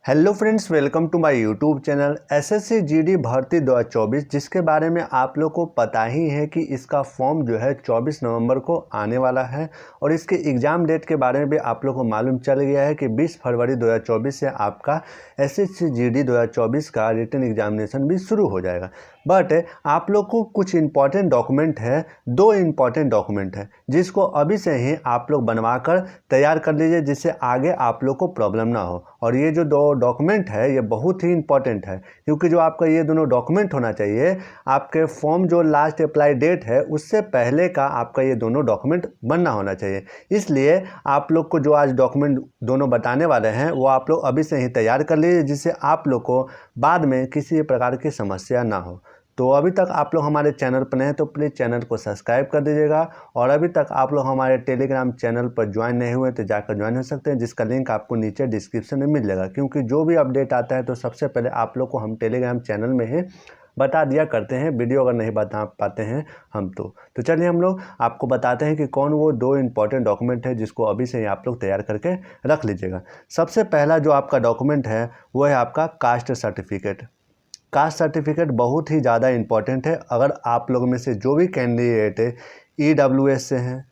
Hello friends, welcome to my YouTube channel SSC GD भर्ती 2024, जिसके बारे में आप लोग को पता ही है कि इसका फॉर्म जो है 24 नवंबर को आने वाला है। और इसके एग्ज़ाम डेट के बारे में भी आप लोग को मालूम चल गया है कि 20 फरवरी 2024 से आपका एसएससी जीडी 2024 का रिटन एग्जामिनेशन भी शुरू हो जाएगा। बट आप लोग को कुछ इंपॉर्टेंट डॉक्यूमेंट है, दो इंपॉर्टेंट डॉक्यूमेंट है जिसको अभी से ही आप लोग बनवा कर तैयार कर लीजिए, जिससे आगे आप लोग को प्रॉब्लम ना हो। और ये जो दो डॉक्यूमेंट है ये बहुत ही इंपॉर्टेंट है, क्योंकि जो आपका ये दोनों डॉक्यूमेंट होना चाहिए, आपके फॉर्म जो लास्ट अप्लाई डेट है उससे पहले का आपका ये दोनों डॉक्यूमेंट बनना होना चाहिए। इसलिए आप लोग को जो आज डॉक्यूमेंट दोनों बताने वाले हैं वो आप लोग अभी से ही तैयार कर लीजिए, जिससे आप लोग को बाद में किसी प्रकार की समस्या ना हो। तो अभी तक आप लोग हमारे चैनल पर नए हैं तो प्लीज़ चैनल को सब्सक्राइब कर दीजिएगा। और अभी तक आप लोग हमारे टेलीग्राम चैनल पर ज्वाइन नहीं हुए तो जाकर ज्वाइन हो सकते हैं, जिसका लिंक आपको नीचे डिस्क्रिप्शन में मिल जाएगा। क्योंकि जो भी अपडेट आता है तो सबसे पहले आप लोग को हम टेलीग्राम चैनल में ही बता दिया करते हैं, वीडियो अगर नहीं बता पाते हैं हम तो चलिए हम लोग आपको बताते हैं कि कौन वो दो इंपॉर्टेंट डॉक्यूमेंट है जिसको अभी से ही आप लोग तैयार करके रख लीजिएगा। सबसे पहला जो आपका डॉक्यूमेंट है वो है आपका कास्ट सर्टिफिकेट। कास्ट सर्टिफिकेट बहुत ही ज़्यादा इम्पॉर्टेंट है। अगर आप लोग में से जो भी कैंडिडेट है ईडब्ल्यूएस से हैं,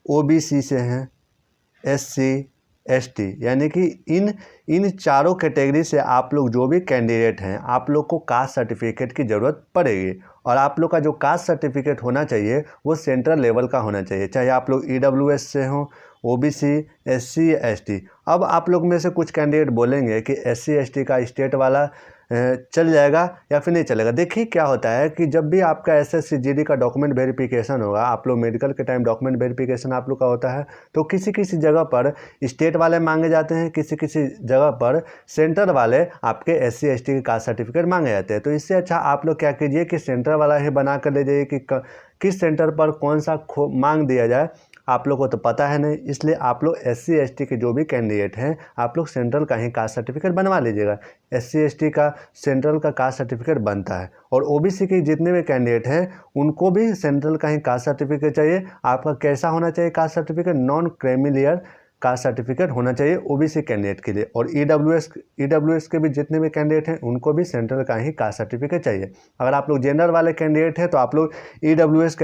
ओबीसी से हैं, एससी एसटी, यानी कि इन चारों कैटेगरी से आप लोग जो भी कैंडिडेट हैं, आप लोग को कास्ट सर्टिफिकेट की ज़रूरत पड़ेगी। और आप लोग का जो कास्ट सर्टिफिकेट होना चाहिए वो सेंट्रल लेवल का होना चाहिए, चाहे आप लोग ईडब्ल्यूएस से हों, ओबीसी, एससी, एसटी। अब आप लोग में से कुछ कैंडिडेट बोलेंगे कि एससी एसटी का स्टेट वाला चल जाएगा या फिर नहीं चलेगा। देखिए क्या होता है कि जब भी आपका एसएससी जीडी का डॉक्यूमेंट वेरिफिकेशन होगा, आप लोग मेडिकल के टाइम डॉक्यूमेंट वेरिफिकेशन आप लोग का होता है, तो किसी किसी जगह पर स्टेट वाले मांगे जाते हैं, किसी किसी जगह पर सेंटर वाले आपके एससी एसटी के कास्ट सर्टिफिकेट मांगे जाते हैं। तो इससे अच्छा आप लोग क्या कीजिए कि सेंटर वाला ही बना कर ले जाइए कि किस सेंटर पर कौन सा मांग दिया जाए। आप लोग को तो पता है नहीं, इसलिए आप लोग एससी एसटी के जो भी कैंडिडेट हैं आप लोग सेंट्रल का ही कास्ट सर्टिफिकेट बनवा लीजिएगा। एससी एसटी का सेंट्रल का कास्ट सर्टिफिकेट बनता है। और ओबीसी के जितने भी कैंडिडेट हैं उनको भी सेंट्रल का ही कास्ट सर्टिफिकेट चाहिए। आपका कैसा होना चाहिए caste certificate? Non creamy layer caste certificate होना चाहिए ओबीसी कैंडिडेट के लिए। और ईडब्ल्यूएस के भी जितने भी कैंडिडेट हैं उनको भी सेंट्रल का ही कास्ट सर्टिफिकेट चाहिए। अगर आप लोग जनरल वाले कैंडिडेट हैं तो आप लोग ईडब्ल्यूएस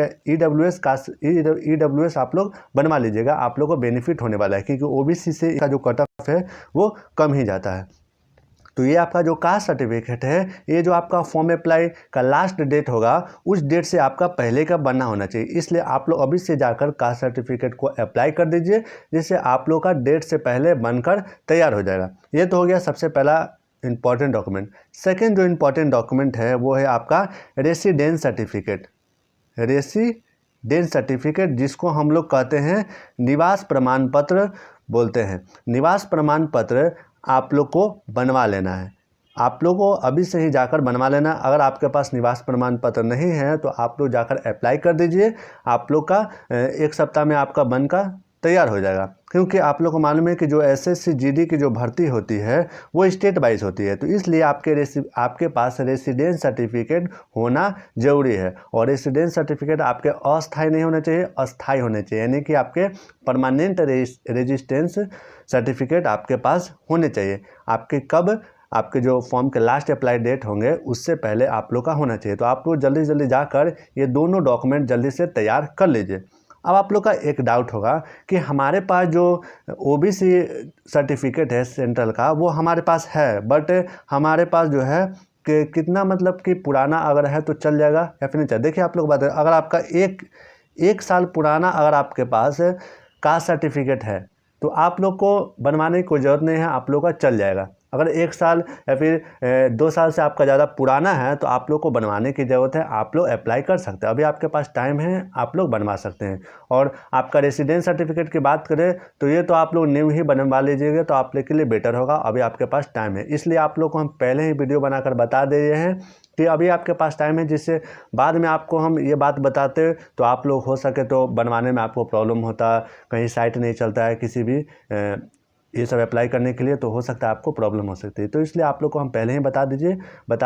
आप लोग बनवा लीजिएगा। आप लोग को बेनिफिट होने वाला है, क्योंकि ओबीसी से का जो कट ऑफ है वो कम ही जाता है। तो ये आपका जो कास्ट सर्टिफिकेट है, ये जो आपका फॉर्म अप्लाई का लास्ट डेट होगा उस डेट से आपका पहले का बनना होना चाहिए। इसलिए आप लोग अभी से जाकर कास्ट सर्टिफिकेट को अप्लाई कर दीजिए, जिससे आप लोग का डेट से पहले बनकर तैयार हो जाएगा। ये तो हो गया सबसे पहला इंपॉर्टेंट डॉक्यूमेंट। सेकेंड जो इंपॉर्टेंट डॉक्यूमेंट है वो है आपका रेसिडेंस सर्टिफिकेट। रेसिडेंस सर्टिफिकेट जिसको हम लोग कहते हैं निवास प्रमाण पत्र बोलते हैं। निवास प्रमाण पत्र आप लोग को बनवा लेना है। आप लोग को अभी से ही जाकर बनवा लेना। अगर आपके पास निवास प्रमाण पत्र नहीं है तो आप लोग जाकर अप्लाई कर दीजिए। आप लोग का एक सप्ताह में आपका बनकर तैयार हो जाएगा। क्योंकि आप लोग को मालूम है कि जो एसएससी जीडी की जो भर्ती होती है वो स्टेट वाइज होती है, तो इसलिए आपके पास रेसिडेंस सर्टिफिकेट होना ज़रूरी है। और रेसिडेंस सर्टिफिकेट आपके अस्थायी नहीं होना चाहिए, अस्थायी होने चाहिए, यानी कि आपके परमानेंट रेजिस्टेंस सर्टिफिकेट आपके पास होने चाहिए। आपके कब आपके जो फॉर्म के लास्ट अप्लाई डेट होंगे उससे पहले आप लोग का होना चाहिए। तो आप लोग जल्दी जल्दी जाकर ये दोनों डॉक्यूमेंट जल्दी से तैयार कर लीजिए। अब आप लोग का एक डाउट होगा कि हमारे पास जो ओबीसी सर्टिफिकेट है सेंट्रल का वो हमारे पास है, बट हमारे पास जो है कि कितना मतलब कि पुराना अगर है तो चल जाएगा या फिर नहीं चल। देखिए आप लोग बात है, अगर आपका एक साल पुराना अगर आपके पास कास्ट सर्टिफिकेट है तो आप लोग को बनवाने की कोई ज़रूरत नहीं है, आप लोग का चल जाएगा। अगर 1 साल या फिर 2 साल से आपका ज़्यादा पुराना है तो आप लोग को बनवाने की ज़रूरत है। आप लोग अप्लाई कर सकते हैं, अभी आपके पास टाइम है, आप लोग बनवा सकते हैं। और आपका रेसिडेंस सर्टिफिकेट की बात करें तो ये तो आप लोग न्यू ही बनवा लीजिएगा, तो आप लोग के लिए बेटर होगा। अभी आपके पास टाइम है, इसलिए आप लोग को हम पहले ही वीडियो बनाकर बता दे रहे हैं कि अभी आपके पास टाइम है, जिससे बाद में आपको हम ये बात बताते तो आप लोग हो सके तो बनवाने में आपको प्रॉब्लम होता, कहीं साइट नहीं चलता है किसी भी ये सब अप्लाई करने के लिए, तो हो सकता है आपको प्रॉब्लम हो सकती है। तो इसलिए आप लोग को हम पहले ही बता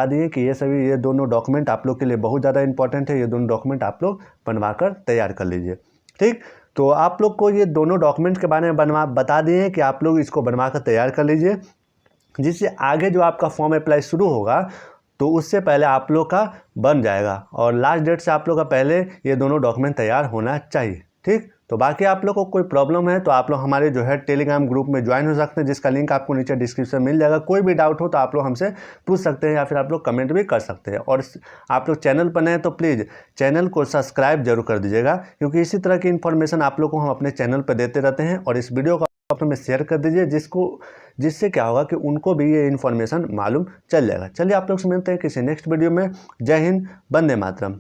दिए कि ये दोनों डॉक्यूमेंट आप लोग के लिए बहुत ज़्यादा इंपॉर्टेंट है। ये दोनों डॉक्यूमेंट आप लोग बनवा कर तैयार कर लीजिए, ठीक। तो आप लोग को ये दोनों डॉक्यूमेंट के बारे में बता दिए कि आप लोग इसको बनवा कर तैयार कर लीजिए। जिससे आगे जो आपका फॉर्म अप्लाई शुरू होगा तो उससे पहले आप लोग का बन जाएगा, और लास्ट डेट से आप लोग का पहले ये दोनों डॉक्यूमेंट तैयार होना चाहिए। ठीक, तो बाकी आप लोग को कोई प्रॉब्लम है तो आप लोग हमारे जो है टेलीग्राम ग्रुप में ज्वाइन हो सकते हैं, जिसका लिंक आपको नीचे डिस्क्रिप्शन मिल जाएगा। कोई भी डाउट हो तो आप लोग हमसे पूछ सकते हैं या फिर आप लोग कमेंट भी कर सकते हैं। और आप लोग चैनल पर नए हैं तो प्लीज़ चैनल को सब्सक्राइब जरूर कर दीजिएगा, क्योंकि इसी तरह की इन्फॉर्मेशन आप लोग को हम अपने चैनल पर देते रहते हैं। और इस वीडियो को आप में शेयर कर दीजिए जिससे क्या होगा कि उनको भी ये इन्फॉर्मेशन मालूम चल जाएगा। चलिए आप लोग से मिलते हैं किसी नेक्स्ट वीडियो में। जय हिंद, वंदे मातरम।